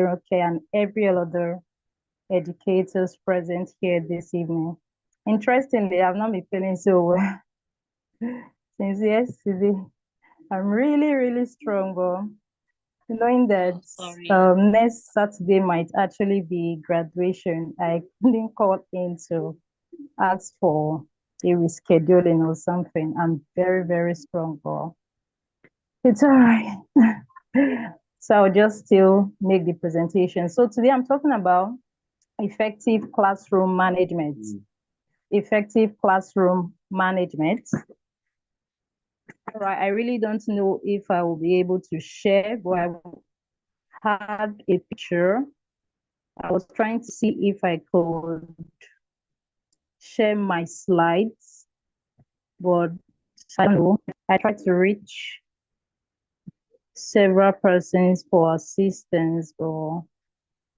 okay, and every other educators present here this evening. Interestingly, I've not been feeling so well since yesterday. I'm really, really strong, but knowing that next Saturday might actually be graduation, I couldn't call in to ask for a rescheduling or something. I'm very, very strong, but it's all right. So I'll just still make the presentation. So today I'm talking about effective classroom management. Effective classroom management. All right, I really don't know if I will be able to share, but I had a picture. I was trying to see if I could share my slides, but I don't know. I tried to reach several persons for assistance, but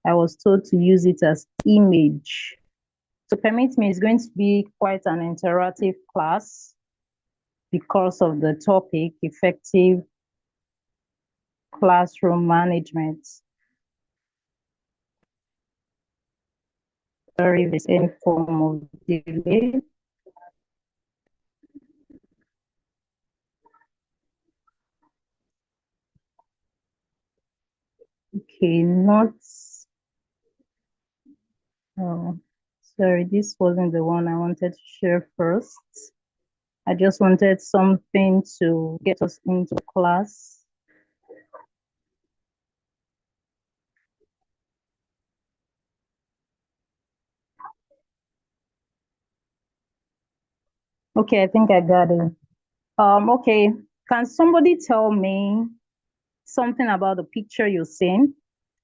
I was told to use it as image. So permit me, it's going to be quite an interactive class because of the topic, effective classroom management. Sorry if there's any form of delay. Okay, not, oh, sorry, this wasn't the one I wanted to share first. I just wanted something to get us into class. Okay, I think I got it. Okay, can somebody tell me something about the picture you're seeing?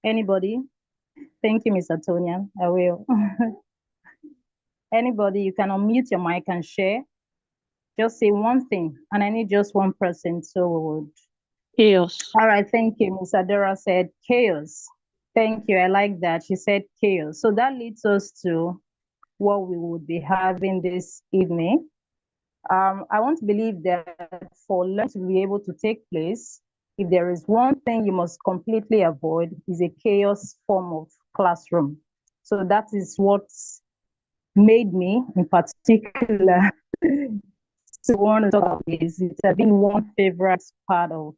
Anybody? Thank you, Mr. Tonya. I will. Anybody, you can unmute your mic and share. Just say one thing, and I need just one person, so we would. Chaos. All right, thank you. Ms. Adora said chaos. Thank you. I like that. She said chaos. So that leads us to what we would be having this evening. I want to believe that for learning to be able to take place, if there is one thing you must completely avoid, is a chaos form of classroom. So that is what made me, in particular, to want to talk about this. It's been one favorite part of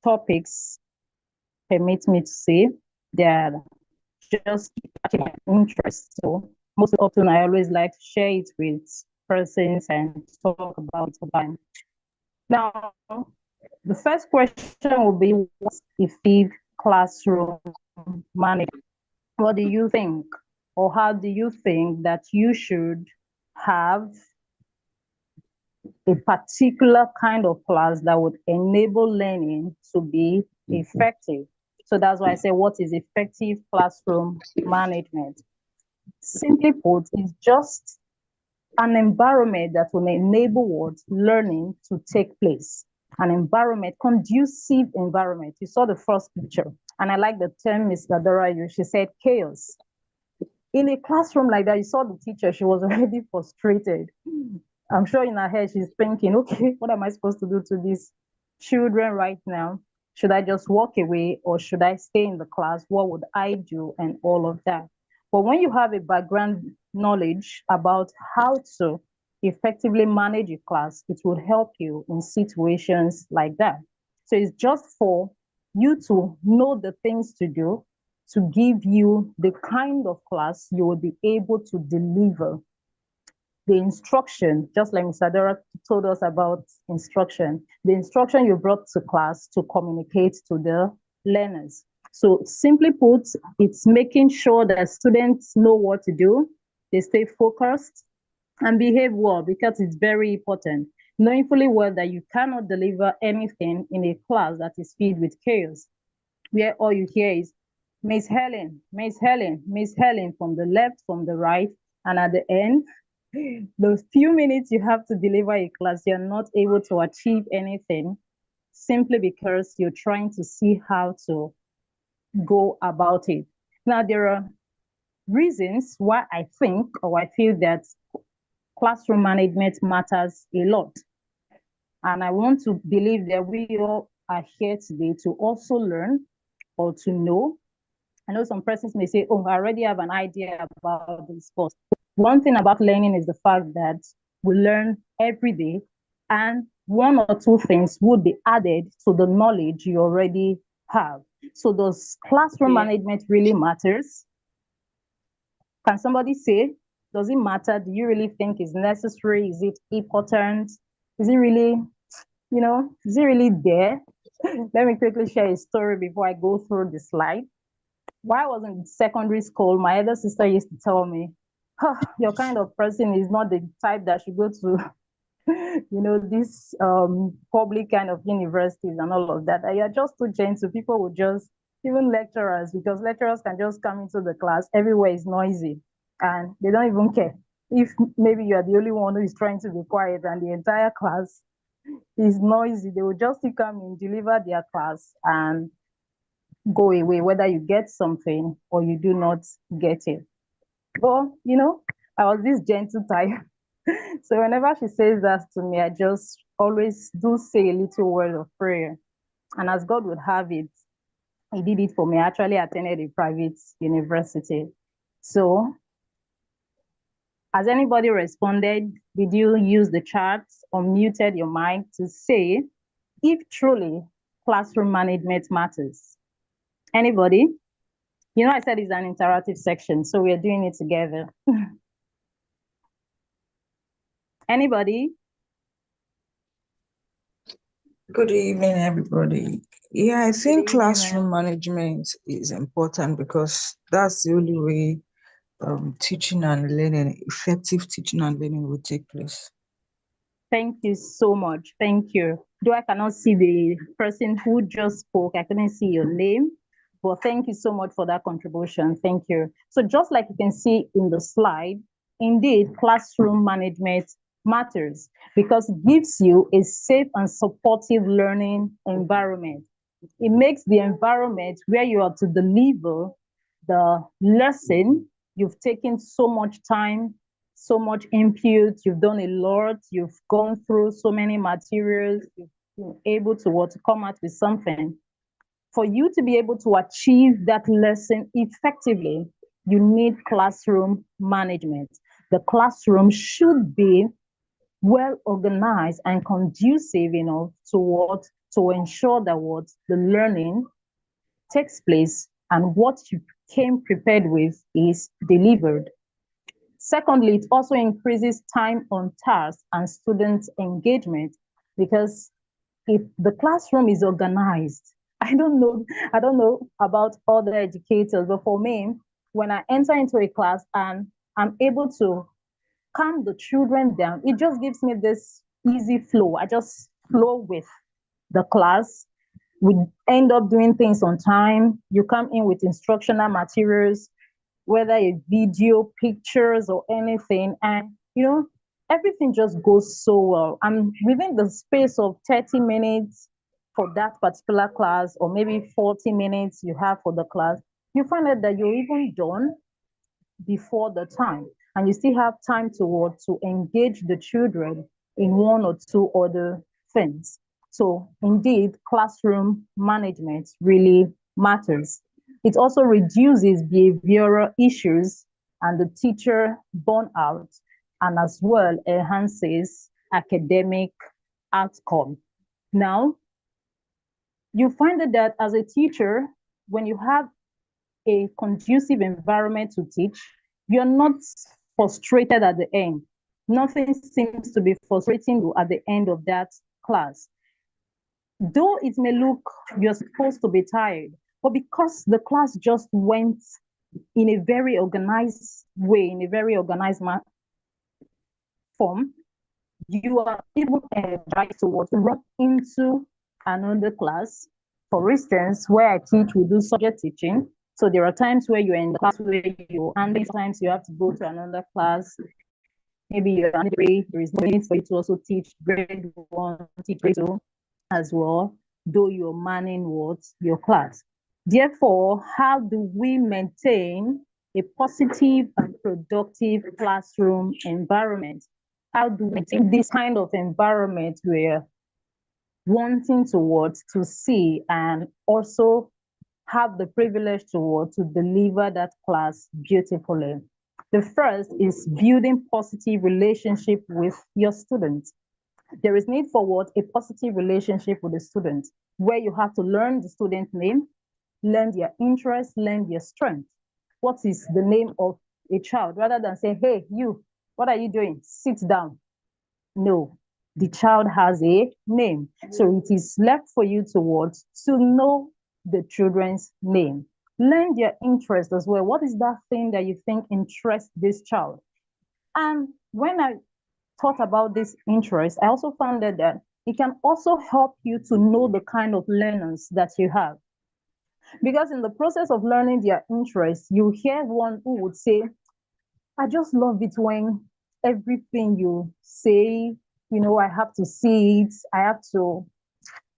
topics, permit me to say, that just catching my interest. So most often I always like to share it with persons and talk about it. Now, the first question will be, what's effective classroom management? What do you think? Or how do you think that you should have a particular kind of class that would enable learning to be effective? So that's why I say, what is effective classroom management? Simply put, it's just an environment that will enable what learning to take place. An environment, conducive environment. You saw the first picture, and I like the term Mr. Dora used. She said chaos. In a classroom like that, you saw the teacher, she was already frustrated. I'm sure in her head, she's thinking, okay, what am I supposed to do to these children right now? Should I just walk away or should I stay in the class? What would I do? And all of that. But when you have a background knowledge about how to effectively manage a class, it will help you in situations like that. So it's just for you to know the things to do to give you the kind of class you will be able to deliver. The instruction, just like Mr. Dora told us about instruction, the instruction you brought to class to communicate to the learners. So simply put, it's making sure that students know what to do, they stay focused and behave well, because it's very important. Knowing fully well that you cannot deliver anything in a class that is filled with chaos, where all you hear is Miss Helen, Miss Helen, Miss Helen from the left, from the right, and at the end, those few minutes you have to deliver a class, you're not able to achieve anything simply because you're trying to see how to go about it. Now, there are reasons why I think or I feel that classroom management matters a lot. And I want to believe that we all are here today to also learn or to know I know some persons may say, oh, I already have an idea about this, but one thing about learning is the fact that we learn every day, and one or two things would be added to the knowledge you already have. So does classroom management really matters? Can somebody say, does it matter? Do you really think it's necessary? Is it important? Is it really, is it really there? Let me quickly share a story before I go through the slide. While I was in secondary school, my elder sister used to tell me, oh, your kind of person is not the type that should go to this public kind of universities and all of that. You're just too gentle. People would just, even lecturers, because lecturers can just come into the class, everywhere is noisy and they don't even care. If maybe you're the only one who is trying to be quiet and the entire class is noisy, they will just come in, deliver their class and go away, whether you get something or you do not get it. But, I was this gentle type. So whenever she says that to me, I just always do say a little word of prayer. And as God would have it, He did it for me. I actually attended a private university. So has anybody responded? Did you use the chat or muted your mic to say if truly classroom management matters? Anybody? I said it's an interactive section, so we're doing it together. Anybody? Good evening, everybody. Yeah, I think classroom management is important because that's the only way teaching and learning, effective teaching and learning will take place. Thank you so much. Thank you. Though I cannot see the person who just spoke, I couldn't see your name, but thank you so much for that contribution. Thank you. So just like you can see in the slide, indeed, classroom management matters because it gives you a safe and supportive learning environment. It makes the environment where you are to deliver the lesson. You've taken so much time, so much input, you've done a lot, you've gone through so many materials, you've been able to come out with something. For you to be able to achieve that lesson effectively, you need classroom management. The classroom should be well organized and conducive enough to ensure that what the learning takes place and what you came prepared with is delivered. Secondly, it also increases time on task and student engagement because if the classroom is organized, I don't know about other educators, but for me, when I enter into a class and I'm able to calm the children down, it just gives me this easy flow. I just flow with the class. We end up doing things on time. You come in with instructional materials, whether a video, pictures, or anything, and everything just goes so well. And within the space of 30 minutes for that particular class, or maybe 40 minutes you have for the class, you find out that you're even done before the time, and you still have time to engage the children in one or two other things. So indeed, classroom management really matters. It also reduces behavioral issues and the teacher burnout, and as well enhances academic outcome. Now, you find that as a teacher, when you have a conducive environment to teach, you're not frustrated at the end. Nothing seems to be frustrating you at the end of that class. Though it may look you're supposed to be tired, but because the class just went in a very organized way, in a very organized form, you are able to run into another class. For instance, where I teach, we do subject teaching. So there are times where you're in the class where you, and sometimes you have to go to another class. Maybe you're on grade, there is no need for you to also teach grade 1, teach grade 2 as well, though you're manning your class. Therefore, how do we maintain a positive and productive classroom environment? How do we maintain this kind of environment where wanting to see and also have the privilege to deliver that class beautifully. The first is building positive relationship with your students. There is need for what? A positive relationship with the student, where you have to learn the student name, learn their interest, learn their strength. What is the name of a child? Rather than say, hey, you, what are you doing? Sit down. No, the child has a name. So it is left for you to what? To know the children's name. Learn their interest as well. What is that thing that you think interests this child? And when I thought about this interest, I also found that it can also help you to know the kind of learners that you have. Because in the process of learning their interests, you hear one who would say, I just love it when everything you say, I have to see it.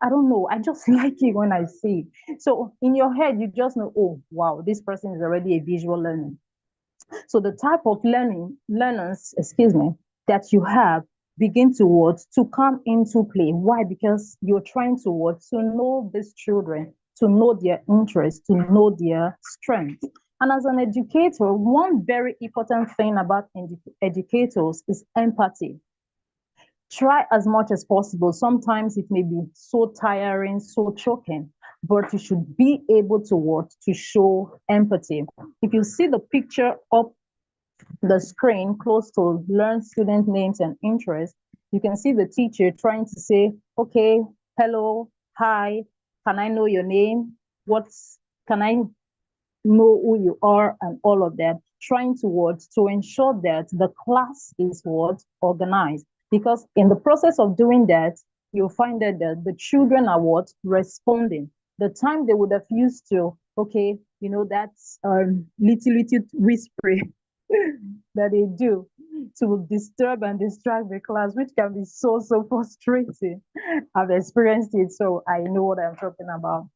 I don't know, I just like it when I see it. So in your head, you just know, oh, wow, this person is already a visual learner. So the type of learners, that you have begin to what? To come into play. Why? Because you're trying to what? To know these children, to know their interests, to know their strengths. And as an educator, one very important thing about educators is empathy. Try as much as possible. Sometimes it may be so tiring, so choking, but you should be able to what? To show empathy. If you see the picture up the screen close to learn student names and interests, you can see the teacher trying to say, okay, hello, hi, can I know your name? Can I know who you are and all of that, trying to what? To ensure that the class is what? Organized. Because in the process of doing that, you'll find that the children are what? Responding. The time they would have used to, okay, that's little whispering that they do to disturb and distract the class, which can be so, so frustrating. I've experienced it, so I know what I'm talking about.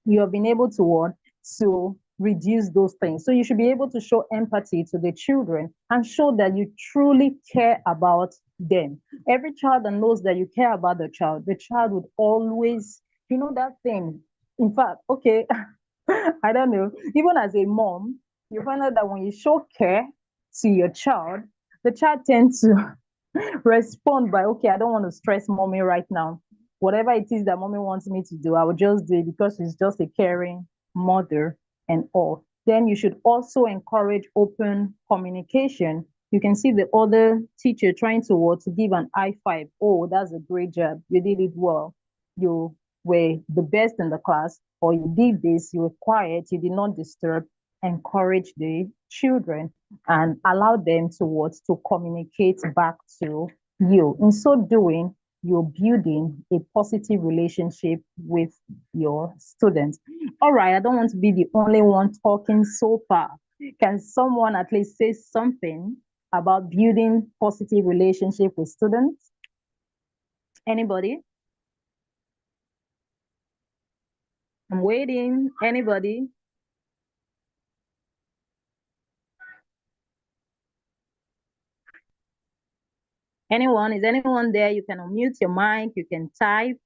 You have been able to what? To reduce those things. So you should be able to show empathy to the children and show that you truly care about them. Every child that knows that you care about the child would always, that thing. In fact, okay, I don't know, even as a mom, you find out that when you show care to your child, the child tends to respond by, okay, I don't want to stress mommy right now. Whatever it is that mommy wants me to do, I will just do it because she's just a caring mother and all. Then you should also encourage open communication. You can see the other teacher trying to give an high five. Oh, that's a great job. You did it well. You were the best in the class, or you did this, you were quiet, you did not disturb. Encourage the children and allow them to communicate back to you. In so doing, you're building a positive relationship with your students. All right, I don't want to be the only one talking so far. Can someone at least say something about building positive relationship with students? Anybody? I'm waiting. Anybody? Anyone? Is anyone there? You can unmute your mic. You can type.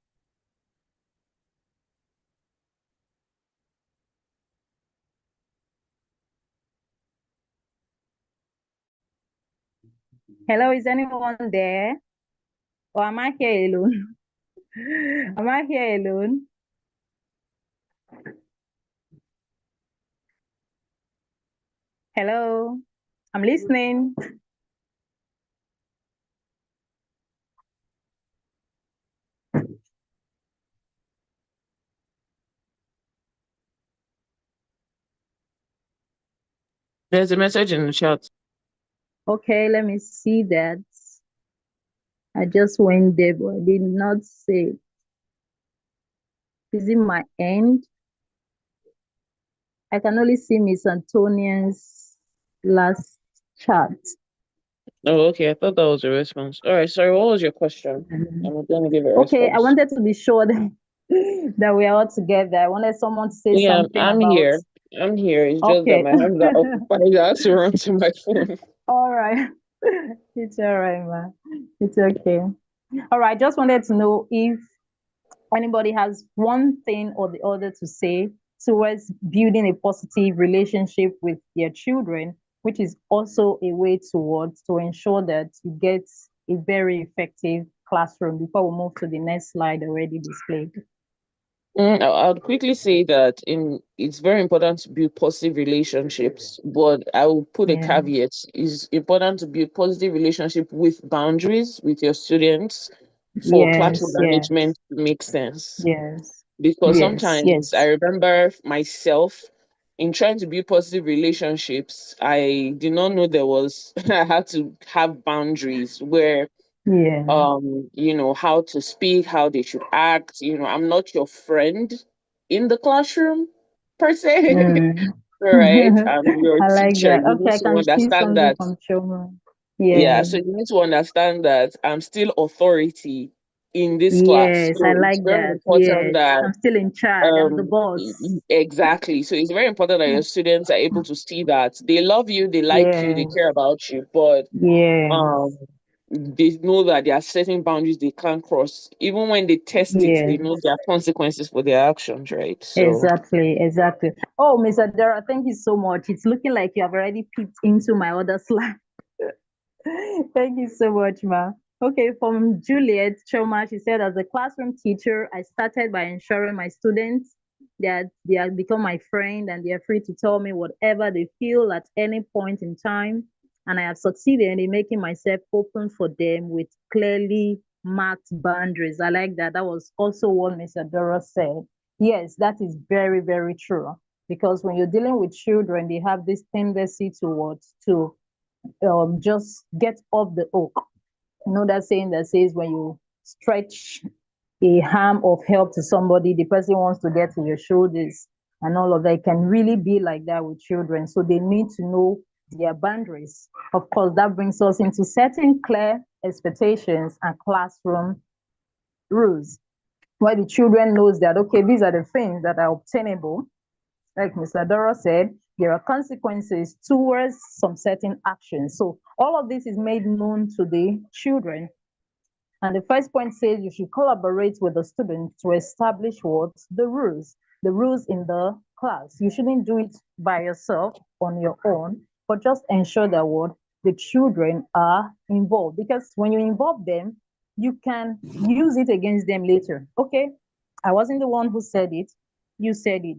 Hello, is anyone there? Or am I here alone? Am I here alone? Hello, I'm listening. There's a message in the chat. Okay, let me see that. I just went there, but I did not say. Is it my end? I can only see Miss Antonia's last chat. Oh, okay. I thought that was a response. All right. Sorry. What was your question? I'm going to give a Okay, I response. wanted to be sure that we are all together. I wanted someone to say Yeah, something I'm about. here. I'm here. It's just that Okay. my hands are occupied. I have to run to my phone. All right. It's all right, man. It's okay. All right. Just wanted to know if anybody has one thing or the other to say towards building a positive relationship with their children, which is also a way towards to ensure that you get a very effective classroom. Before we move to the next slide already displayed. I would quickly say that it's very important to build positive relationships, but I will put a Yeah. caveat. It's important to build positive relationship with boundaries with your students for classroom Yes, yes, management to make sense. yes, Because yes, sometimes I yes. remember myself in trying to build positive relationships, I did not know there was I had to have boundaries where Yeah. how to speak, how they should act. I'm not your friend in the classroom per se. Mm. Right? I'm your I like teacher. that. You Okay, need I to can see understand something that. from Choma. Yeah, Yeah. so you need to understand that I'm still authority in this class. Yes, I So it's like very that. important Yes, that I'm still in charge. I'm the boss. exactly. So it's very important that your students are able to see that they love you, they like you, they Yes, care about you, but um yes, they know that there are certain boundaries they can't cross. Even when they test it, they know yes. there are consequences for their actions, right? So Exactly, exactly. Oh, Mr. Dara, thank you so much. It's looking like you have already peeked into my other slide. Thank you so much, Ma. Okay, from Juliet Choma, she said, as a classroom teacher, I started by ensuring my students that they have become my friend and they are free to tell me whatever they feel at any point in time. And I have succeeded in making myself open for them with clearly marked boundaries. I like that. That was also what Mr. Dora said. Yes, that is very, very true. Because when you're dealing with children, they have this tendency towards to just get off the hook. You know that saying that says when you stretch a arm of help to somebody, the person wants to get to your shoulders and all of that. It can really be like that with children. So they need to know their boundaries. Of course, that brings us into setting clear expectations and classroom rules, where the children knows that, okay, these are the things that are obtainable. Like Mr. Dora said, there are consequences towards some certain actions. So all of this is made known to the children. And the first point says you should collaborate with the students to establish what? The rules in the class. You shouldn't do it by yourself on your own, but just ensure that what? The children are involved. Because when you involve them, you can use it against them later. Okay, I wasn't the one who said it, you said it.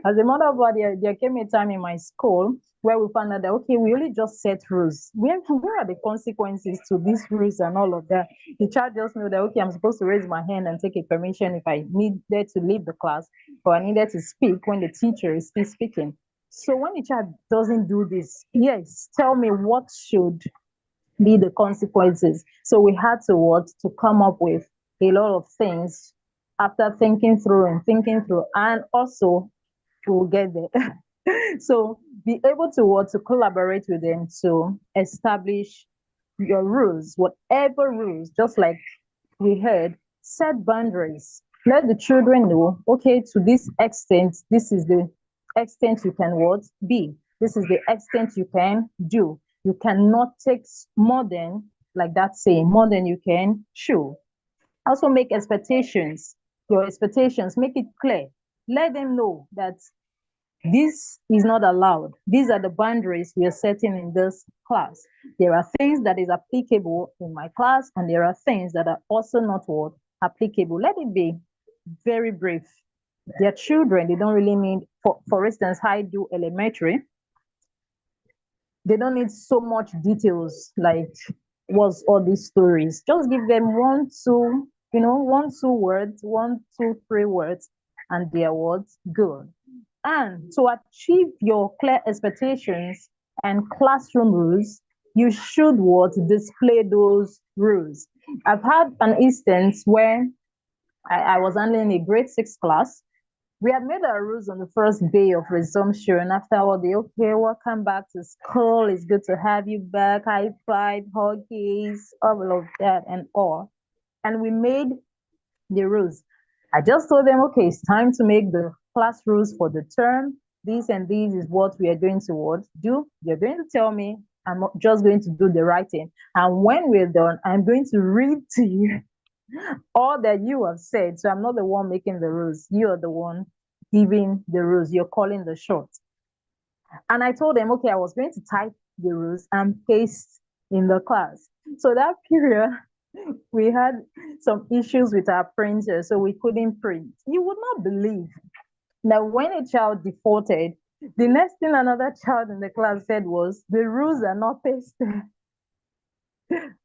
As a matter of fact, there came a time in my school where we found out that, okay, we only just set rules. Where are the consequences to these rules and all of that? The child just knew that, okay, I'm supposed to raise my hand and take a permission if I needed to leave the class or I needed to speak when the teacher is still speaking. So when the child doesn't do this, yes, tell me what should be the consequences. So we had to what? To come up with a lot of things after thinking through, and also we'll get there. So be able to what? To collaborate with them to establish your rules, whatever rules, just like we heard, set boundaries. Let the children know, okay, to this extent, this is the extent you can what? Be. This is the extent you can do. You cannot take more than, like that saying, more than you can chew. Also make expectations. Your expectations, make it clear. Let them know that this is not allowed. These are the boundaries we are setting in this class. There are things that is applicable in my class, and there are things that are also not what applicable. Let it be very brief. Their children, they don't really need, for instance, I do elementary, they don't need so much details like what's all these stories. Just give them one, two, one, two words, one, two, three words, and their words good. And to achieve your clear expectations and classroom rules, you should what? Display those rules. I've had an instance where I was handling a grade 6 class. We had made our rules on the first day of resumption. After all, the okay, welcome back to school. It's good to have you back. High five, huggies, all of that and all. And we made the rules. I just told them, okay, it's time to make the class rules for the term. This and this is what we are going to what do. You're going to tell me. I'm just going to do the writing. And when we're done, I'm going to read to you All that you have said. So I'm not the one making the rules. You are the one giving the rules. You're calling the shots. And I told them, okay, I was going to type the rules and paste in the class. So that period, we had some issues with our printer, so we couldn't print. You would not believe that when a child defaulted, the next thing another child in the class said was, the rules are not pasted.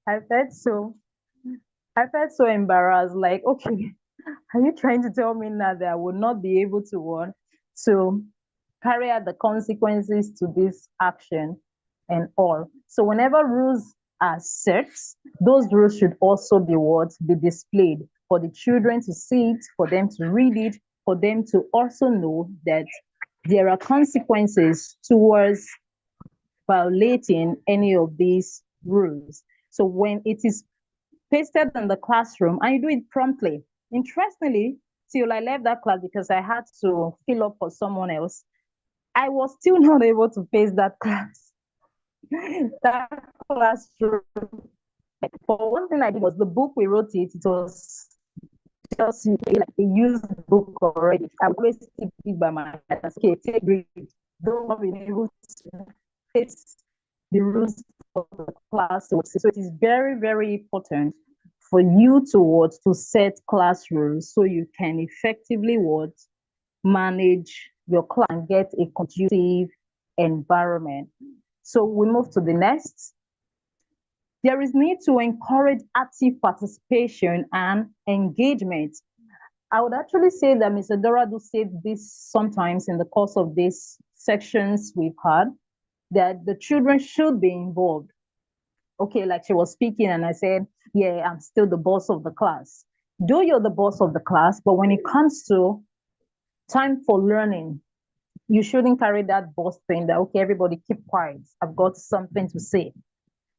I felt so, I felt so embarrassed, like, okay, are you trying to tell me now that I would not be able to want to carry out the consequences to this action and all? So whenever rules are set, those rules should also be what? Be displayed for the children to see it, for them to read it, for them to also know that there are consequences towards violating any of these rules. So when it is pasted in the classroom and you do it promptly. Interestingly, till I left that class because I had to fill up for someone else, I was still not able to paste that class. That classroom. But one thing I did was the book we wrote it was just like a used book already. I always keep it by my side. Okay, take read. Don't be able to paste the rules of the class. So it is very, very important for you to what to set class rules so you can effectively what manage your class and get a conducive environment. So we move to the next. There is need to encourage active participation and engagement. I would actually say that Mr. Dorado said this sometimes in the course of these sections we've had, that the children should be involved. Okay, like she was speaking and I said, yeah, I'm still the boss of the class. Though you're the boss of the class, but when it comes to time for learning, you shouldn't carry that boss thing that, okay, everybody keep quiet. I've got something to say.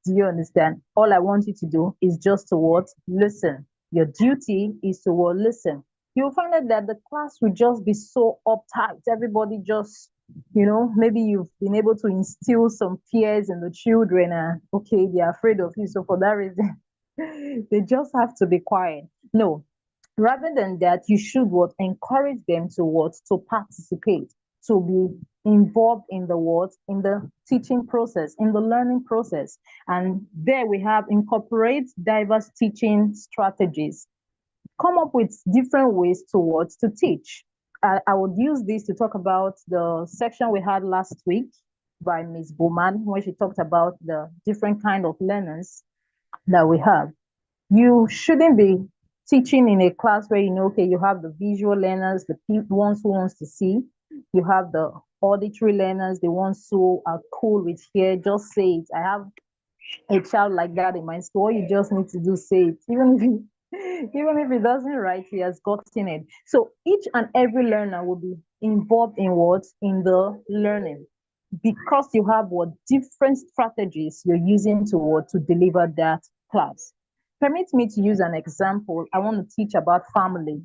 Do you understand? All I want you to do is just to what? Listen. Your duty is to what? Listen. You'll find out that the class will just be so uptight. Everybody just, maybe you've been able to instill some fears in the children and okay, they're afraid of you. So for that reason, they just have to be quiet. No, rather than that, you should what? Encourage them to what? To participate, to be involved in the what? In the teaching process, in the learning process. And there we have incorporate diverse teaching strategies. Come up with different ways to what? To teach. I would use this to talk about the section we had last week by Ms. Bowman, when she talked about the different kind of learners that we have. You shouldn't be teaching in a class where okay, you have the visual learners, the ones who wants to see. You have the auditory learners, the ones who are cool with fear. Just say it. I have a child like that in my school. All you just need to do say it, even if he doesn't write, he has gotten it. So each and every learner will be involved in what? In the learning, because you have what different strategies you're using to what to deliver that class. Permit me to use an example. I want to teach about family.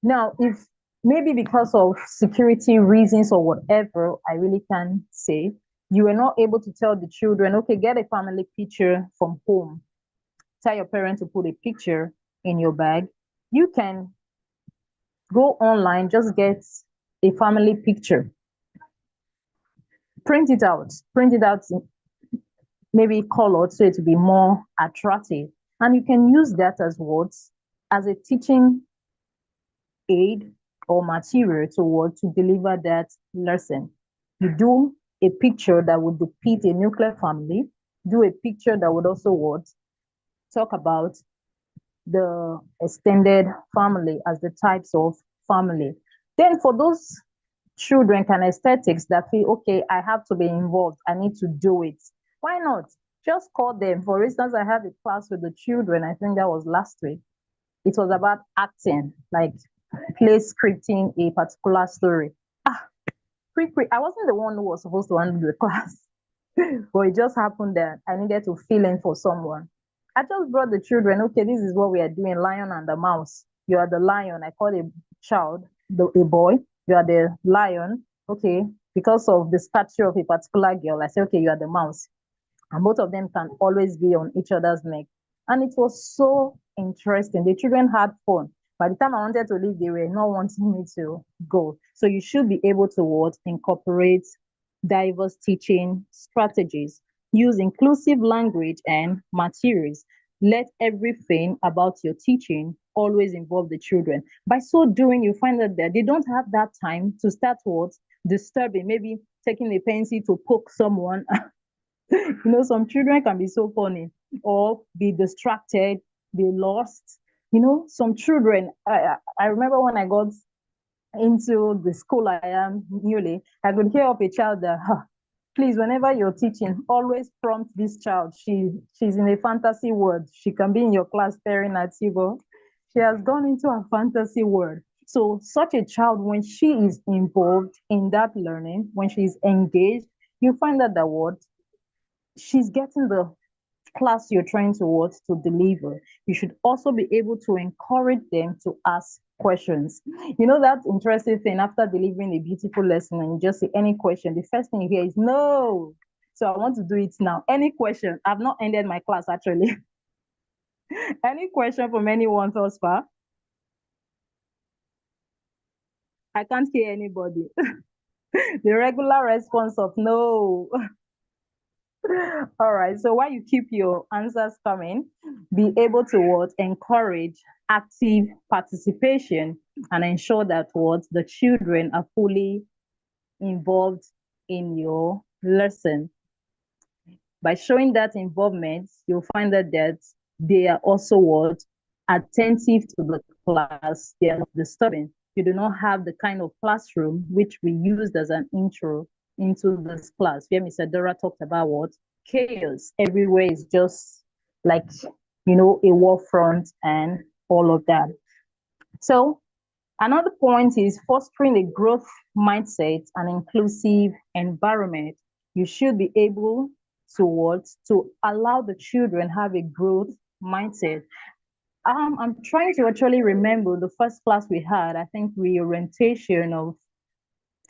Now, if maybe because of security reasons or whatever, I really can't say, you were not able to tell the children, okay, get a family picture from home. Tell your parent to put a picture in your bag. You can go online, just get a family picture. Print it out maybe colored so it will be more attractive. And you can use that as what? As a teaching aid or material to what? To deliver that lesson. You do a picture that would depict a nuclear family, do a picture that would also what? Talk about the extended family as the types of family. Then for those children kinesthetics that feel, okay, I have to be involved, I need to do it. Why not? Just call them. For instance, I had a class with the children, I think that was last week. It was about acting, like play scripting a particular story. I wasn't the one who was supposed to handle the class, but it just happened that I needed to fill in for someone. I just brought the children, okay, this is what we are doing, lion and the mouse. You are the lion. I called a child, a boy, you are the lion. Okay, because of the stature of a particular girl, I said, okay, you are the mouse. And both of them can always be on each other's neck. And it was so interesting. The children had fun. By the time I wanted to leave, they were not wanting me to go. So you should be able to what incorporate diverse teaching strategies, use inclusive language and materials. Let everything about your teaching always involve the children. By so doing, you find that they don't have that time to start what disturbing, maybe taking a pencil to poke someone. Some children can be so funny or be distracted, be lost. Some children, I remember when I got into the school I am newly, I could hear of a child that, please, whenever you're teaching, always prompt this child. She's in a fantasy world. She can be in your class staring at you, but she has gone into a fantasy world. So such a child, when she is involved in that learning, when she's engaged, you find that the word she's getting the class you're trying to deliver. You should also be able to encourage them to ask questions. That interesting thing after delivering a beautiful lesson and you just say any question, the first thing you hear is no. So I want to do it now. Any question? I've not ended my class actually. Any question from anyone thus far? I can't hear anybody. The regular response of no. All right. So while you keep your answers coming, be able to encourage active participation and ensure that the children are fully involved in your lesson. By showing that involvement, you'll find that they are also attentive to the class. They are not disturbing. You do not have the kind of classroom which we used as an intro into this class, where Mr. Dora talked about chaos. Everywhere is just like, a war front and all of that. So another point is fostering a growth mindset and inclusive environment. You should be able to allow the children have a growth mindset. I'm trying to actually remember the first class we had. I think reorientation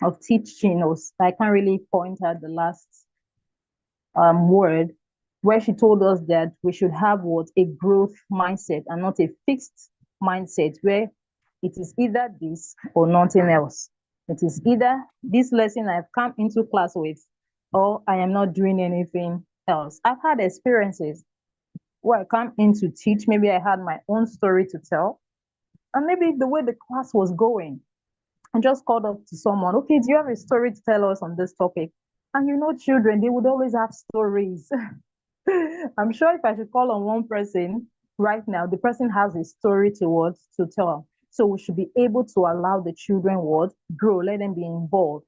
of teaching, or I can't really point out the last word, where she told us that we should have a growth mindset and not a fixed mindset where it is either this or nothing else. It is either this lesson I've come into class with, or I am not doing anything else. I've had experiences where I come in to teach. Maybe I had my own story to tell, and maybe the way the class was going, I just called up to someone, okay, do you have a story to tell us on this topic? And children, they would always have stories. I'm sure if I should call on one person right now, the person has a story to tell. So we should be able to allow the children grow, let them be involved.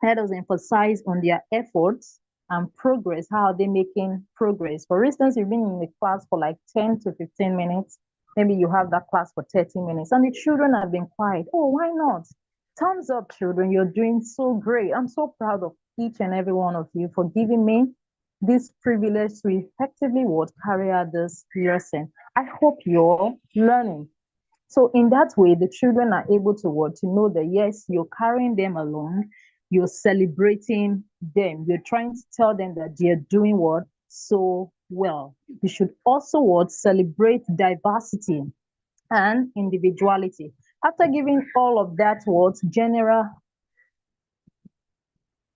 Let us emphasize on their efforts and progress. How are they making progress? For instance, you've been in the class for like 10 to 15 minutes. Maybe you have that class for 30 minutes and the children have been quiet. Oh, why not? Thumbs up, children. You're doing so great. I'm so proud of each and every one of you for giving me this privilege to effectively carry out this lesson. I hope you're learning. So in that way, the children are able to know that yes, you're carrying them along, you're celebrating them, you're trying to tell them that they're doing so well. You should also celebrate diversity and individuality. After giving all of that general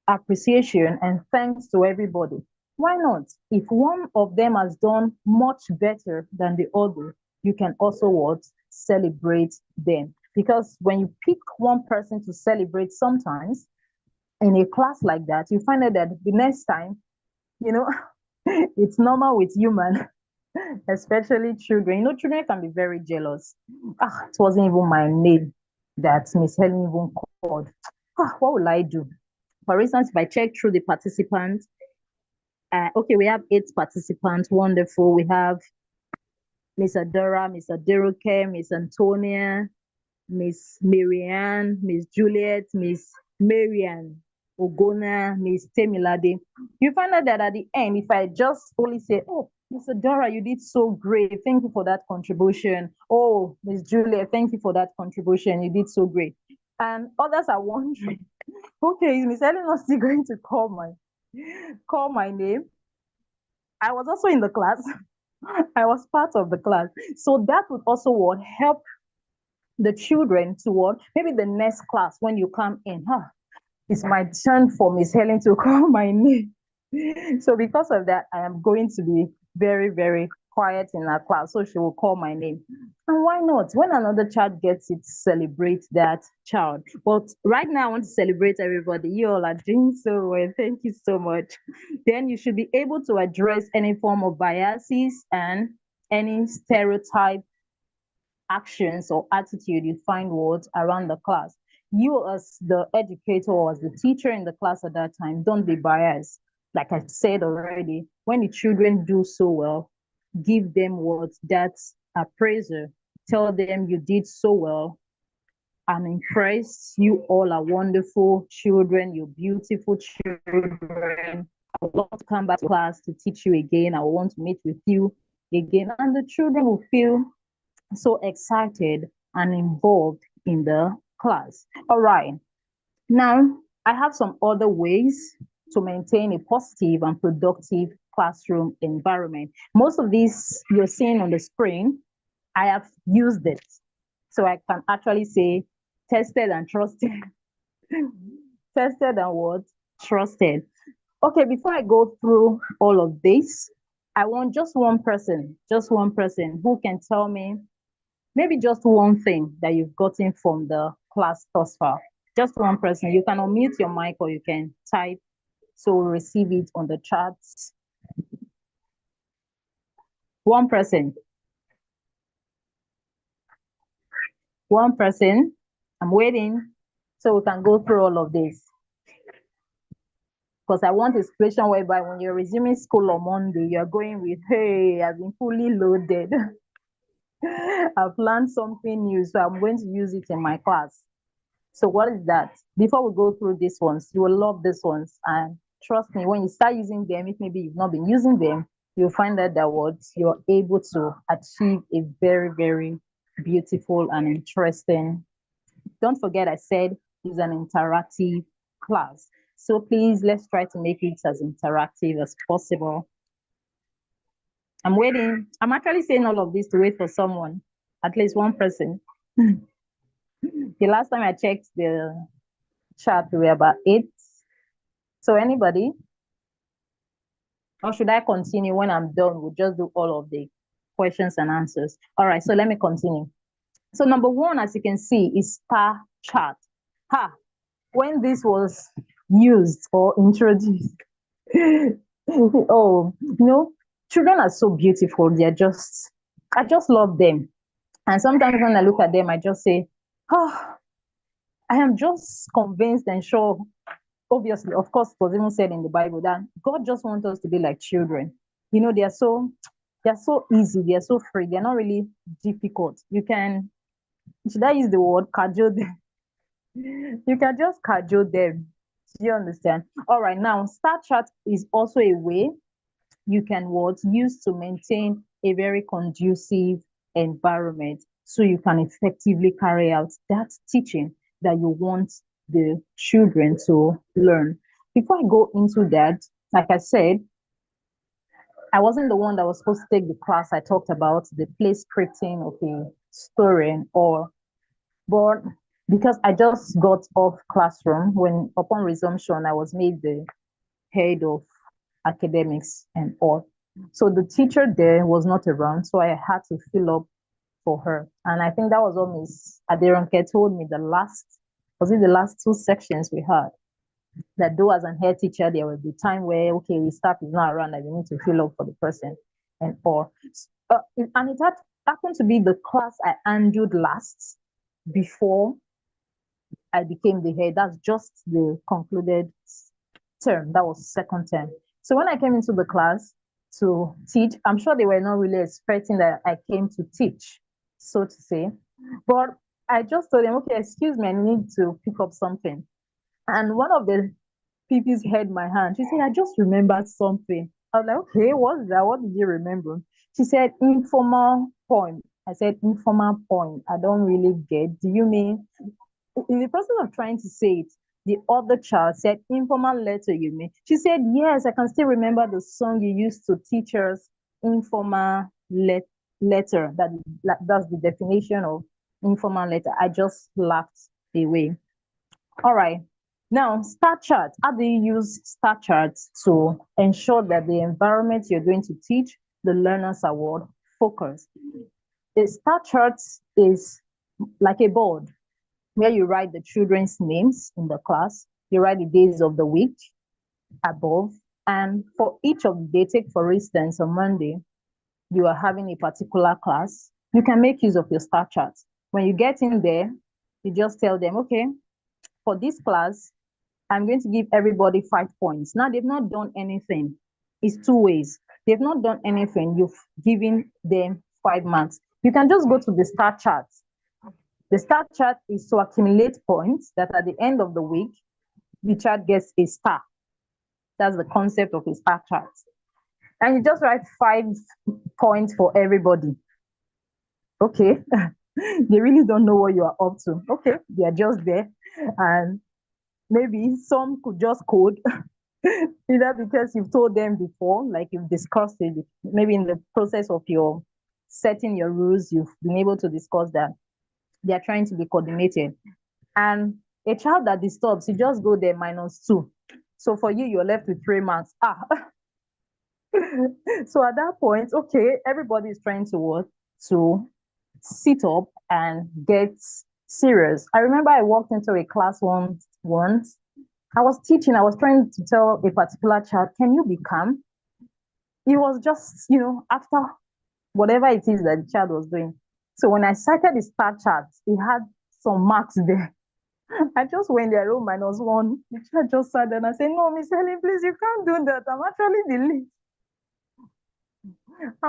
appreciation and thanks to everybody, why not? If one of them has done much better than the other, you can also celebrate them. Because when you pick one person to celebrate sometimes in a class like that, you find out that the next time, it's normal with human, especially children. Children can be very jealous. It wasn't even my name that Miss Helen even called. What will I do? For instance, if I check through the participants, okay, we have 8 participants. Wonderful. We have Miss Adora, Miss Aderoke, Miss Antonia, Miss Marianne, Miss Juliet, Miss Marianne, Ogona, Miss Temilade. You find out that at the end, if I just only say, oh, Miss Adora, you did so great. Thank you for that contribution. Oh, Miss Juliet, thank you for that contribution. You did so great. And others are wondering, okay, is Miss Eleanor still going to call my name? I was also in the class. I was part of the class. So that would also what help the children to what maybe the next class when you come in, it's my turn for Miss Helen to call my name. So because of that, I am going to be very, very quiet in our class. So she will call my name. And why not? When another child gets it, celebrate that child. But right now, I want to celebrate everybody. You all are doing so well. Thank you so much. Then you should be able to address any form of biases and any stereotype actions or attitude you find words around the class. You as the educator or as the teacher in the class at that time, don't be biased. Like I said already, when the children do so well, give them words that's appraiser. Tell them you did so well. I'm impressed. You all are wonderful children. You're beautiful children. I would love to come back to class to teach you again. I want to meet with you again. And the children will feel so excited and involved in the class. All right. Now, I have some other ways to maintain a positive and productive classroom environment. Most of these you're seeing on the screen, I have used it. So I can actually say tested and trusted. Tested and what? Trusted. Okay, before I go through all of this, I want just one person who can tell me maybe just one thing that you've gotten from the class thus far. Just one person. You can unmute your mic or you can type so we'll receive it on the chats. One person. One person. I'm waiting so we can go through all of this. Because I want a situation whereby when you're resuming school on Monday, you're going with, hey, I've been fully loaded. I've learned something new, so I'm going to use it in my class. So what is that? Before we go through these ones, you will love these ones. And trust me, when you start using them, if maybe you've not been using them, you'll find that you're able to achieve a very, very beautiful and interesting. Don't forget, I said it's an interactive class. So please, let's try to make it as interactive as possible. I'm waiting. I'm actually saying all of this to wait for someone, at least one person. The last time I checked the chat, we were about 8. So anybody? Or should I continue when I'm done? We'll just do all of the questions and answers. All right, so let me continue. So number one, as you can see, is star chart. When this was used or introduced, oh, children are so beautiful. I just love them. And sometimes when I look at them, I just say, oh, I am just convinced and sure. Obviously, of course, it was even said in the Bible that God just wants us to be like children. They're so easy, they're so free, they're not really difficult. Should I use the word cajole them? You can just cajole them. Do you understand? All right, now star chart is also a way you can use to maintain a very conducive environment so you can effectively carry out that teaching that you want the children to learn. Before I go into that, like I said, I wasn't the one that was supposed to take the class. I talked about the play scripting of a story but because I just got off classroom when upon resumption, I was made the head of academics and all. So the teacher there was not around, so I had to fill up for her. And I think that was what Miss Aderonke told me was it the last 2 sections we had? That though as an head teacher, there will be time where, okay, the staff is not around and you need to fill up for the person and all. And it happened to be the class I handled last before I became the head. That's just the concluded term. That was second term. So when I came into the class to teach, I'm sure they were not really expecting that I came to teach, so to say. But I just told them, okay, excuse me, I need to pick up something. And one of the PPs held my hand. She said, I just remembered something. I was like, okay, what's that? What did you remember? She said, informal poem. I said, informal poem. I don't really get. Do you mean? In the process of trying to say it, the other child said, informal letter, you mean? She said, yes, I can still remember the song you used to teach us informal letter. That's the definition of informal letter. I just laughed away. All right. Now, star chart. How do you use star charts to ensure that the environment you're going to teach the learners are what? Focused. A star chart is like a board where you write the children's names in the class. You write the days of the week above. And for each of the day, take for instance, on Monday, you are having a particular class. You can make use of your star chart. When you get in there, you just tell them, okay, for this class, I'm going to give everybody 5 points. Now they've not done anything. It's two ways. They've not done anything. You've given them 5 marks. You can just go to the star chart. The star chart is to accumulate points that at the end of the week, the child gets a star. That's the concept of a star chart. And you just write 5 points for everybody. Okay. They really don't know what you are up to. Okay. They are just there. And maybe some could just code, either because you've told them before, like you've discussed it, maybe in the process of your setting your rules, you've been able to discuss that they are trying to be coordinated. And a child that disturbs, you just go there -2. So for you, you're left with 3 marks. So at that point, okay, everybody is trying to work to sit up and get serious. I remember I walked into a class once. I was teaching, I was trying to tell a particular child, can you be calm? It was just, after whatever it is that the child was doing. So when I cited the star chart, it had some marks there. I just went there, row -1. The child just sat there and I said, no, Miss Helen, please, you can't do that. I'm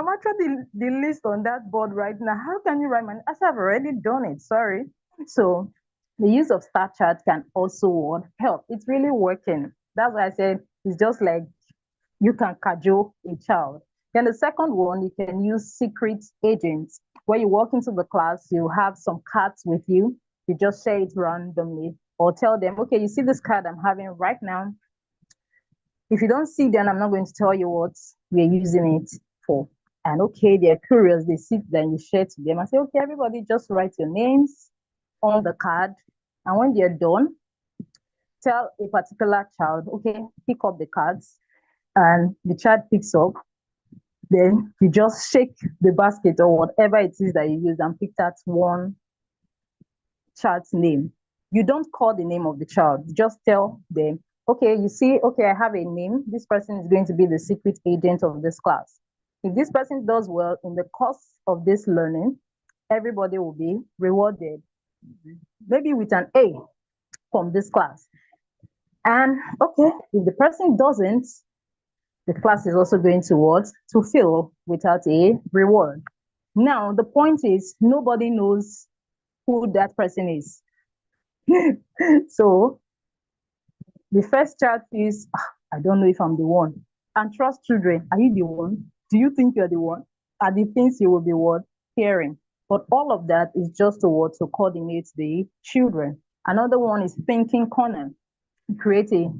actually the list on that board right now. How can you write my name? I said, I've already done it. Sorry. So the use of star chart can also help. It's really working. That's why I said it's just like you can cajole a child. Then the second one, you can use secret agents. Where you walk into the class, you have some cards with you. You just share it randomly or tell them, okay, you see this card I'm having right now. If you don't see them, I'm not going to tell you what we're using it for. And okay, they're curious, they sit there and you share to them. I say, okay, everybody just write your names on the card. And when they're done, tell a particular child, okay, pick up the cards. And the child picks up. Then you just shake the basket or whatever it is that you use and pick that one child's name. You don't call the name of the child. You just tell them, okay, you see, okay, I have a name. This person is going to be the secret agent of this class. If this person does well in the course of this learning, everybody will be rewarded, maybe with an A from this class. And okay, if the person doesn't, the class is also going to what? To fail without a reward. Now, the point is nobody knows who that person is. So the first chat is, I don't know if I'm the one. And trust children, are you the one? Do you think you're the one? Are the things you will be what? Hearing. But all of that is just a word to coordinate the children. Another one is thinking corner. Create a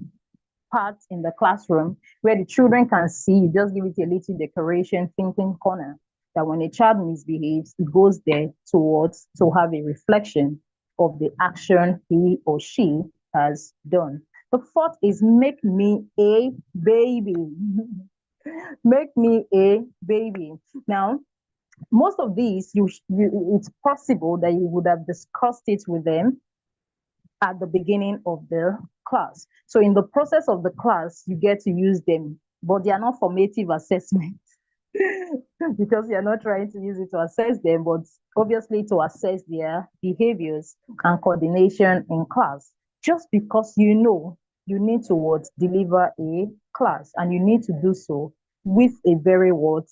part in the classroom where the children can see, you just give it a little decoration, thinking corner, that when a child misbehaves, it goes there towards to have a reflection of the action he or she has done. The fourth is make me a baby. Make me a baby. Now, most of these, it's possible that you would have discussed it with them at the beginning of the class. So in the process of the class, you get to use them, but they are not formative assessments because you're not trying to use it to assess them, but obviously to assess their behaviors and coordination in class. Just because you know you need to what, deliver a class, and you need to do so with a very what,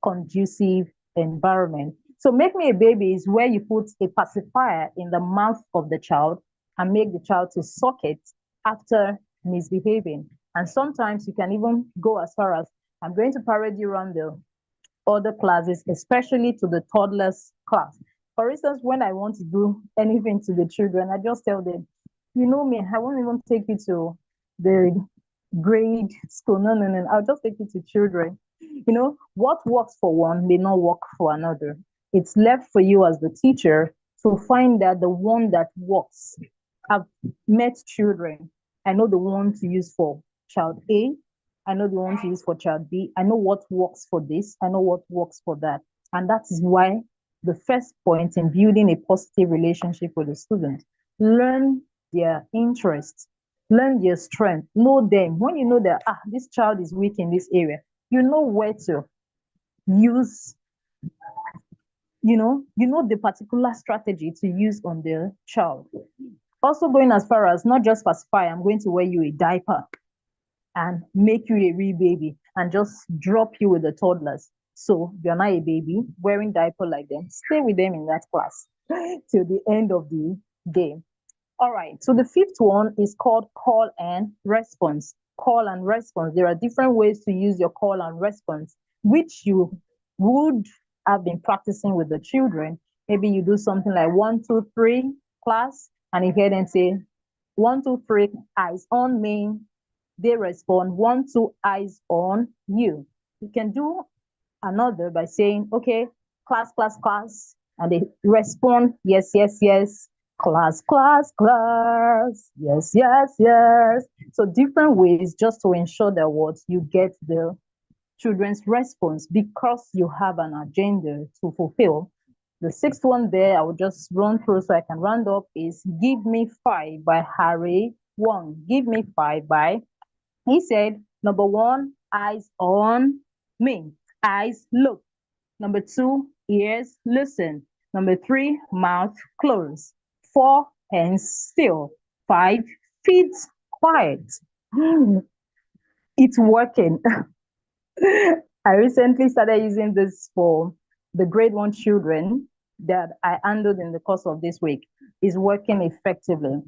conducive environment. So make me a baby is where you put a pacifier in the mouth of the child and make the child to suck it after misbehaving. And sometimes you can even go as far as, I'm going to parade you around the other classes, especially to the toddlers class. For instance, when I want to do anything to the children, I just tell them, you know me, I won't even take you to the grade school. No. I'll just take you to children. What works for one may not work for another. It's left for you as the teacher to find that the one that works. I've met children. I know the one to use for child A. I know the one to use for child B. I know what works for this. I know what works for that. And that is why the first point in building a positive relationship with the student, learn their interests, learn their strength, know them. When you know that, this child is weak in this area, you know where to use, you know the particular strategy to use on the child. Also going as far as not just pacify, I'm going to wear you a diaper and make you a real baby and just drop you with the toddlers. So you're not a baby wearing diaper like them. Stay with them in that class till the end of the day. All right. So the fifth one is called call and response. Call and response. There are different ways to use your call and response, which you would have been practicing with the children. Maybe you do something like 1, 2, 3 class, and you hear them say 1, 2, 3 eyes on me. They respond 1, 2 eyes on you. You can do another by saying, okay, class, class, class, and they respond yes, yes, yes, class, class, class, yes, yes, yes. So different ways just to ensure that what you get the children's response because you have an agenda to fulfill. The sixth one there, I will just run through so I can round up, is Give Me Five by Harry Wong. Give Me Five by, he said, number 1, eyes on me. Eyes look. Number 2, ears listen. Number 3, mouth closed. 4, hands still. 5, feet quiet. It's working. I recently started using this for the grade 1 children that I handled in the course of this week. It's working effectively.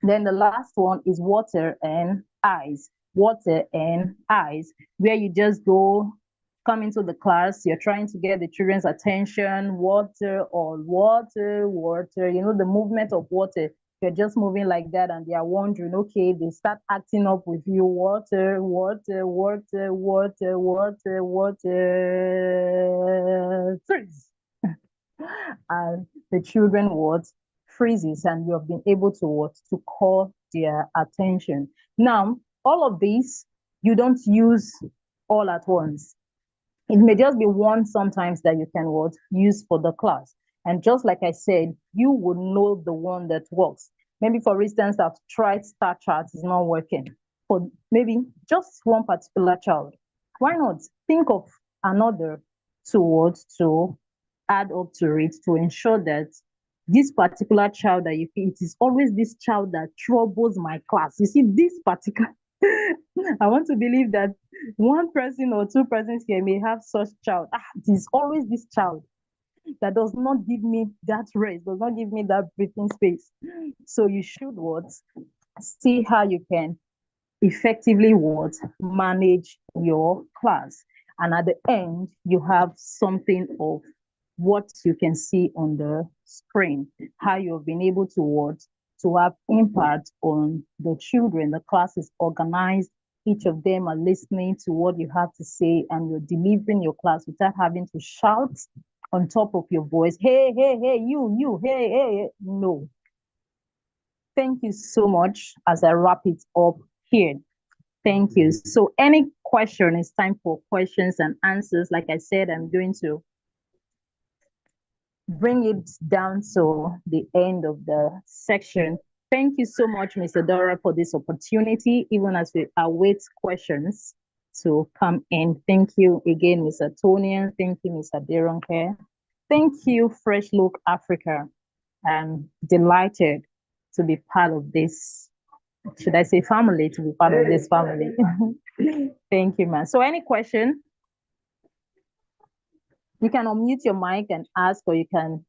Then the last one is water and eyes. Water and eyes, where you just come into the class, you're trying to get the children's attention, water or water, water, the movement of water. You're just moving like that and they are wondering, okay, they start acting up with you, water, water, water, water, water, water, freeze. And the children freezes and you have been able to call their attention. Now, all of these, you don't use all at once. It may just be one sometimes that you can use for the class. And just like I said, you would know the one that works. Maybe, for instance, I've tried Tsta Class, it's not working. For maybe just one particular child. Why not think of another to add up to it to ensure that this particular child that you feel, it is always this child that troubles my class. You see, this particular, I want to believe that one person or two persons here may have such child. It is always this child that does not give me that rest, does not give me that breathing space. So you should see how you can effectively manage your class. And at the end, you have something of what you can see on the screen, how you've been able to have impact on the children. The class is organized. Each of them are listening to what you have to say and you're delivering your class without having to shout on top of your voice, hey, hey, hey, you, hey, hey. No. Thank you so much as I wrap it up here. Thank you. So any question, it's time for questions and answers. Like I said, I'm going to bring it down to the end of the section. Thank you so much, Mr. Dora, for this opportunity, even as we await questions to come in. Thank you again, Mr. Tonian. Thank you, Mr. Deronke. Thank you, Fresh Look Africa. I'm delighted to be part of this, should I say family, to be part of this family. Thank you, man. So any question? You can unmute your mic and ask, or you can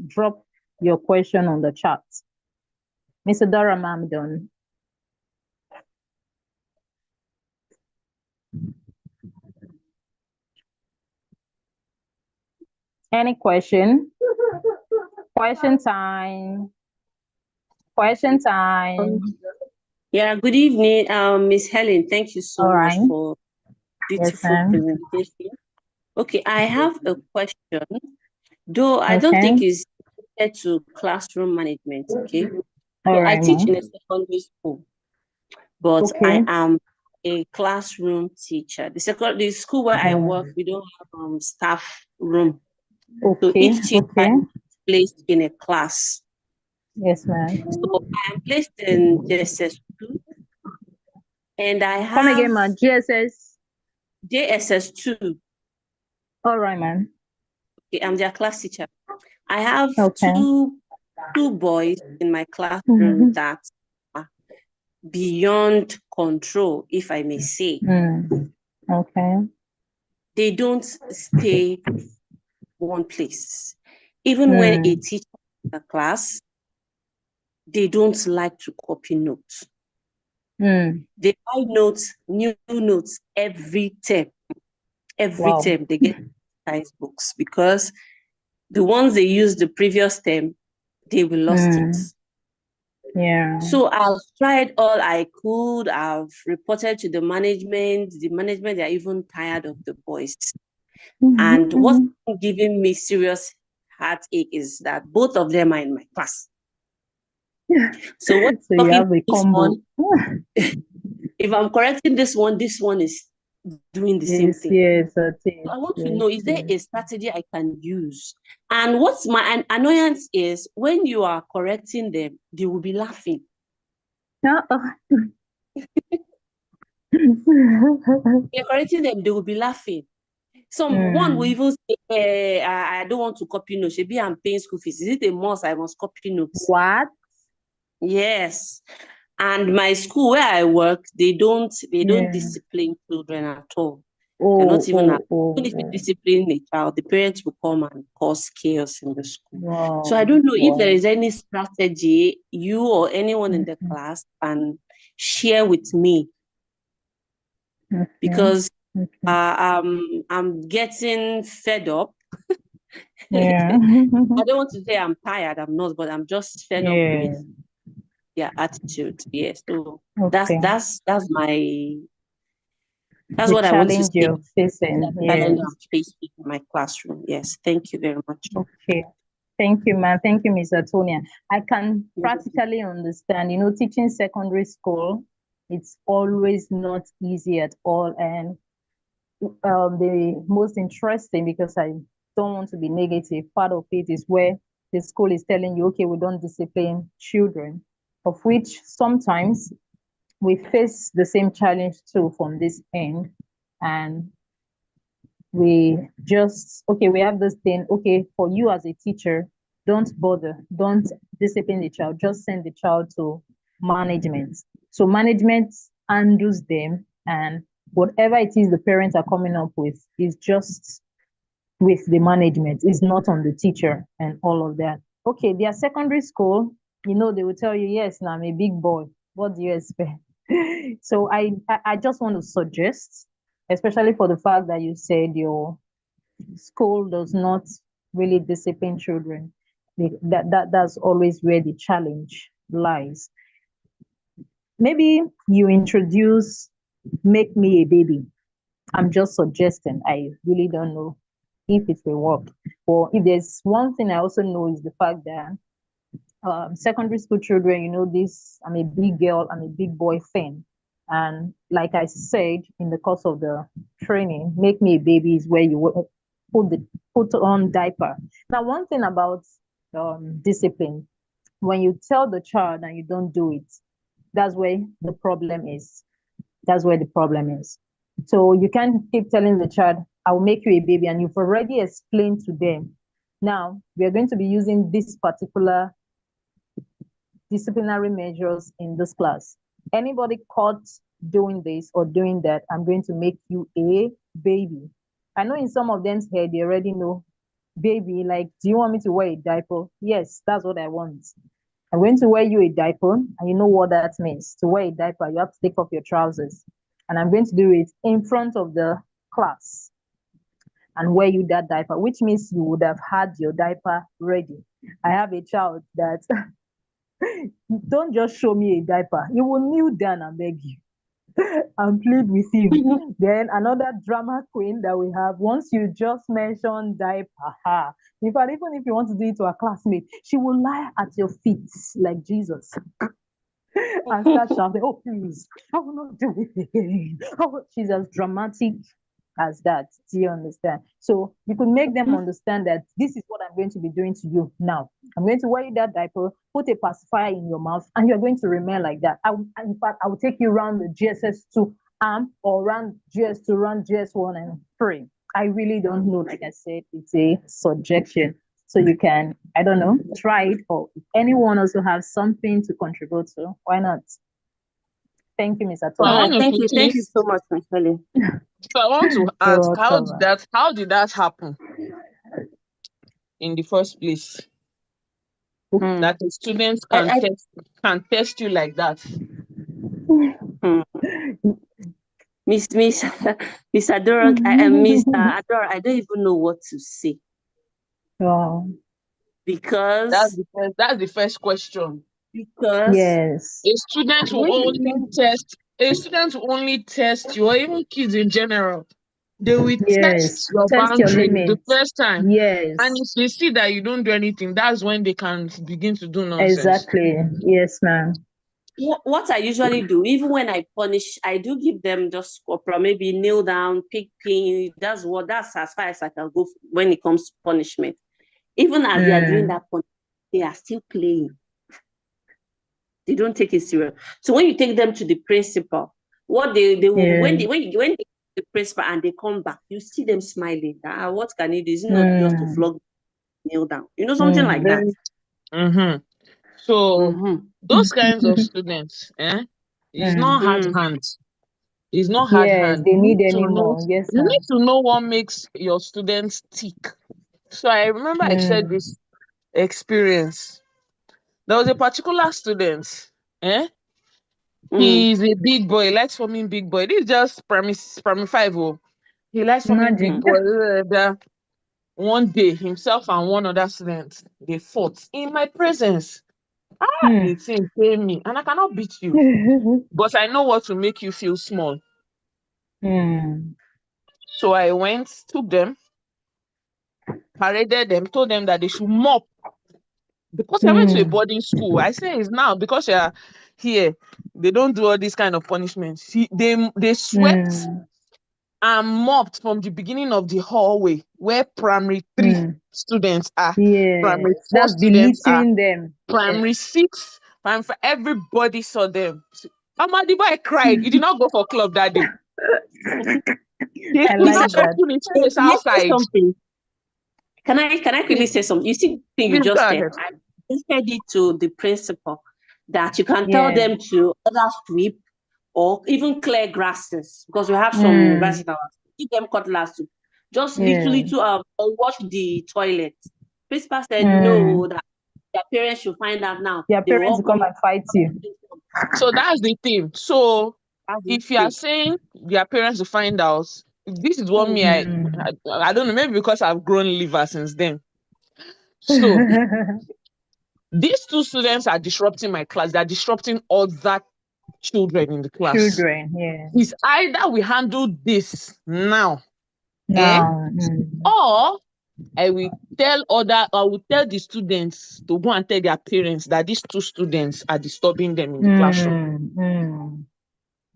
drop your question on the chat. Mr. Dora Mamdon. Any question? Question time. Question time. Yeah, good evening, Miss Helen. Thank you so much for Yes, beautiful ma'am. presentation. Okay, I have a question, though I don't Okay. think it's related to classroom management. Okay, All so I right, teach ma'am. in a secondary school, but I Okay. am a classroom teacher. The school where I work, we don't have staff room, so Okay. each teacher Okay. is placed in a class. Yes, ma'am. So I am placed in JSS2, and I Come have again, ma'am. GSS. JSS2. All right, ma'am. Okay, I'm their class teacher. I have Okay. two boys in my classroom that are beyond control, if I may say. Okay. They don't stay one place. Even when a teacher in the class, they don't like to copy notes. They write notes, new notes every term. Every Wow. term they get size books because the ones they used the previous term, they will lost it. Yeah. So I've tried all I could. I've reported to the management. The management, they're even tired of the boys. And what's giving me serious heartache is that both of them are in my class. So what So you have a this combo. one, if I'm correcting this one is doing the same Yes, thing. yes, it is. So I want to Yes, know, is there a strategy I can use? And what's my annoyance is when you are correcting them, they will be laughing. You're correcting them, they will be laughing. One will even say, I don't want to copy notes. Maybe I'm paying school fees. Is it a must? I must copy notes. What? Yes. And my school where I work, they don't discipline children at all. They're not even even if you discipline a child, the parents will come and cause chaos in the school. Wow. So I don't know if there is any strategy you or anyone in the class can share with me, because I'm getting fed up. Yeah. I don't want to say I'm tired, I'm not, but I'm just fed up with their attitude. Yes. So that's The what I want to challenge say. you're facing. That challenge Yes. I'm facing in my classroom. Yes. Thank you very much. Okay. Thank you, ma'am. Thank you, Ms. Atonia. I can practically understand, teaching secondary school, it's always not easy at all. And the most interesting, because I don't want to be negative, part of it is where the school is telling you, okay, we don't discipline children, of which sometimes we face the same challenge too from this end. And we just, okay, we have this thing, okay, for you as a teacher, don't bother, don't discipline the child, just send the child to management. So management handles them, and whatever it is the parents are coming up with is just with the management, is not on the teacher and all of that. Okay, their secondary school, they will tell you, yes, now I'm a big boy. What do you expect? So I just want to suggest, especially for the fact that you said your school does not really discipline children. That's always where the challenge lies. Maybe you introduce make me a baby. I'm just suggesting. I really don't know if it will work. Or if there's one thing I also know is the fact that secondary school children, this, I'm a big girl, I'm a big boy thing. And like I said in the course of the training, make me a baby is where you put on diaper. Now, one thing about discipline, when you tell the child and you don't do it, that's where the problem is. That's where the problem is. So you can't keep telling the child, I will make you a baby, and you've already explained to them. Now, we are going to be using this particular disciplinary measures in this class. Anybody caught doing this or doing that, I'm going to make you a baby. I know in some of them's head, they already know baby, like, do you want me to wear a diaper? Yes, that's what I want. I'm going to wear you a diaper, and you know what that means. To wear a diaper, you have to take off your trousers. And I'm going to do it in front of the class and wear you that diaper, which means you would have had your diaper ready. I have a child that don't just show me a diaper. He will kneel down and beg you. and plead with him. Then another drama queen that we have, once you just mention diaper, haha. In fact, even if you want to do it to a classmate, she will lie at your feet like Jesus and start shouting, "Oh, please, I will not do it again." Oh, she's as dramatic as that. Do you understand? So you could make them understand that this is what I'm going to be doing to you now. I'm going to wear you that diaper, put a pacifier in your mouth, and you're going to remain like that. In fact, I will take you around the GSS2 arm or around GS2, around GS1 and 3. I really don't know. Like I said, it's a suggestion. So you can, I don't know, try it, or if anyone also has something to contribute to, why not? Thank you, Miss So I All Atoma. right, want to thank you quickly, so much, Miss Helen. so I want to You're ask, welcome. how did that happen in the first place? Hmm. That a student I, can test you like that. hmm. Miss Miss Adora, Miss Adora, I don't even know what to say Wow. because That's the first question. because Yes. A student will when you only test you, or even kids in general. They will Yes. test your Test your boundaries the limits. first time. And Yes. if they see that you don't do anything, that's when they can begin to do nonsense. Exactly. Yes, ma'am. what I usually do, even when I punish, I do give them just corporal, maybe kneel down, pick pin. That's as far as I can go when it comes to punishment. Even as they are doing Mm. that punishment, they are still playing. They don't take it serious. So when you take them to the principal, what they will Yeah. when they the principal and they come back, you see them smiling. What can you do? Is it not just to Mm. flog, kneel down? Something like Mm. that. Very. Mm-hmm. So Mm-hmm. those kinds of students, it's not Mm. hard Mm. hands. It's not hard Yes, hand. they need any more. Yes, You need ma'am. to know what makes your students tick. So I remember I shared Mm. this experience. There was a particular student. Eh? Mm. He's a big boy. He likes forming big boy. This is just primary five. Oh. He likes forming big Mm. Imagine. boy. One day, himself and one other student, they fought in my presence. The Mm. thing pain me, and I cannot beat you, but I know what will make you feel small. Mm. So I went, took them, paraded them, told them that they should mop because I went to a Mm. boarding school. I say it's now because you're here. They don't do all this kind of punishment. They swept Mm. and mopped from the beginning of the hallway where primary three Mm. students are, primary Yes, four that's students are, belittling them. primary Yes. six, primary five, everybody saw them. Amadi boy cried. He did not go for club that day. He I could Miss like not Adora, that. open his may face may I say outside. something? Can I quickly Please say something? You see, the thing you go just said, ahead. I suggested it to the principal that you can tell Yeah. them to either sweep or even clear grasses because we have some Mm. residents. Give them cutlass to just little Yeah. little wash the toilet. Principal said Mm. no, that their parents should find out now. Their They will parents all will come come. and fight you. So that's the thing. So That's the if you are thing. saying their parents will find out, this is what me Mm. I don't know, maybe because I've grown liver since then. So these two students are disrupting my class. They're disrupting other children in the class. Children, yeah. It's either we handle this now, eh? Now. Mm. Or I will tell the students to go and tell their parents that these two students are disturbing them in the classroom. Mm. Mm.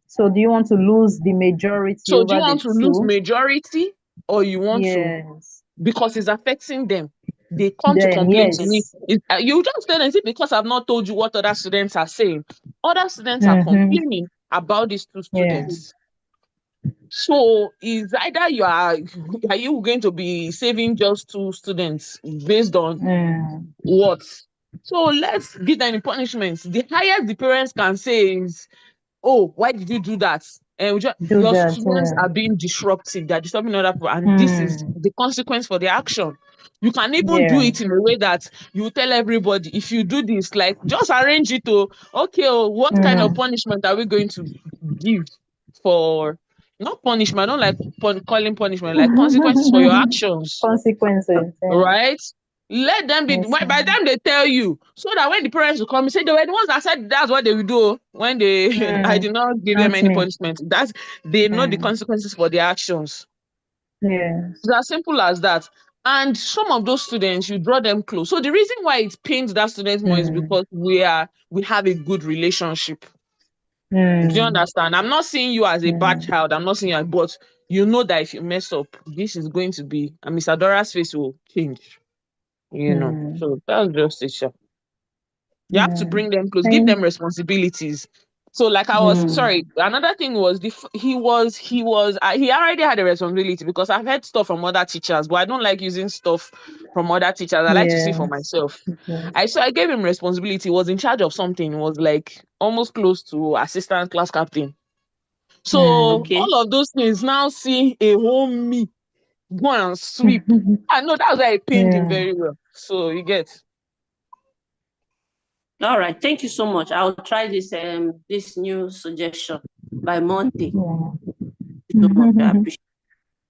So do you want to lose the majority So do you over the want to lose two? majority or you want to, Yes. because it's affecting them? They come to Then complain to me. yes. You just tell them, "See, because I've not told you what other students are saying. Other students are Mm-hmm. complaining about these two Yeah. students. So is either are you going to be saving just two students based on Mm. what? So let's give them punishments. The highest the parents can say is, "Oh, why did you do that?" And Do your that. students Yeah. are being disruptive, they're disturbing other people, and this is Mm. the consequence for the action. You can even do Yeah. it in a way that you tell everybody, if you do this, like just arrange it to, okay, oh, what kind of Mm. punishment are we going to give for, not punishment, I don't like calling punishment, like consequences for your actions, Consequences. Yeah. right? Let them be, Yes, by the time they tell you, so that when the parents will come, say they were the ones that said that's what they will do when they, I did not give them not any me. punishment. That's, they know the consequences for their actions. Yes. It's as simple as that. And some of those students, you draw them close. So the reason why it pains that student more is because we have a good relationship. Do you understand? I'm not seeing you as a bad child. I'm not seeing you, but you know that if you mess up, this is going to be, and Miss Adora's face will change. So that's just it. Sha. You have to bring them close, give them responsibilities. So, like I was sorry, another thing was he already had a responsibility, because I've heard stuff from other teachers, but I don't like using stuff from other teachers. I like to see for myself. I gave him responsibility. He was in charge of something. He was like almost close to assistant class captain. So Okay. all of those things, now see a whole me go and sweep. I know that's why it pained him very well. So you get. All right. Thank you so much. I'll try this new suggestion by Monday. Thank you so much. I appreciate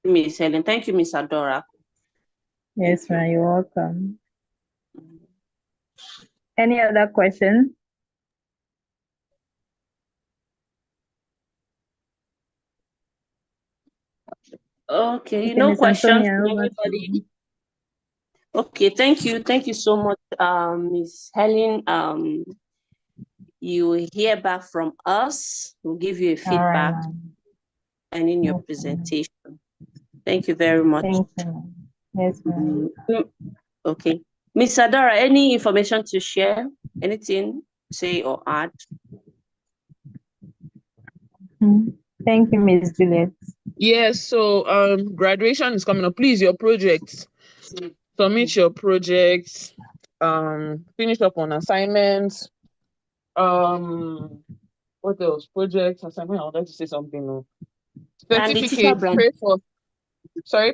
it, Miss Helen. Thank you, Miss Adora. Yes, ma'am. You're welcome. Any other questions? Okay, Okay, no Miss questions Antonia, from over to anybody. you. Okay, thank you. Thank you so much, Miss Helen. You will hear back from us. We'll give you a All right, feedback ma'am. and in your Yes, ma'am. presentation. Thank you very much. Thank you, ma'am. Yes, ma'am. Okay. Miss Adora, any information to share? Anything to say or add? Thank you, Miss Juliet. Yes, so graduation is coming up. Please, your projects. Submit your projects, finish up on assignments. What else? Projects, assignment. I wanted to say something. No. And the teacher Certificates, brand.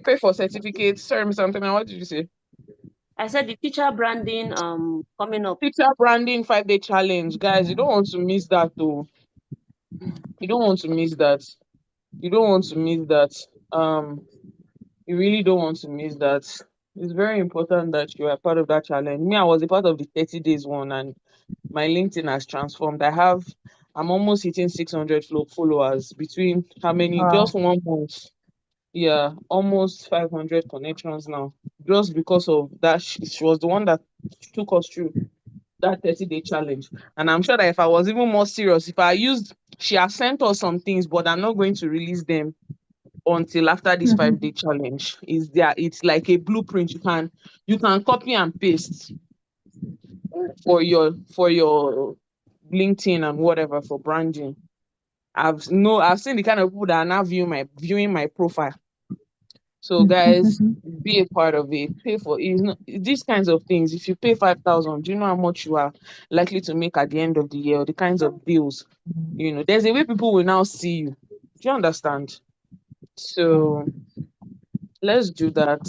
pay for certificates. Sorry, Mr. Anthony, what did you say? I said the teacher branding coming up. Teacher branding 5-day challenge. Guys, you don't want to miss that though. You don't want to miss that. You don't want to miss that. You really don't want to miss that. It's very important that you are part of that challenge. Me, I was a part of the 30 days one, and my LinkedIn has transformed. I'm almost hitting 600 followers between how many, just Wow. 1 month. Yeah, almost 500 connections now. Just because of that, she was the one that took us through that 30-day challenge. And I'm sure that if I was even more serious, she has sent us some things, but I'm not going to release them until after this 5-day challenge is there. It's like a blueprint. You can copy and paste for your LinkedIn and whatever for branding. I've seen the kind of people that are now viewing my profile. So guys, be a part of it. Pay for it. These kinds of things. If you pay 5,000, do you know how much you are likely to make at the end of the year? Or the kinds of deals, there's a way people will now see you. Do you understand? So let's do that.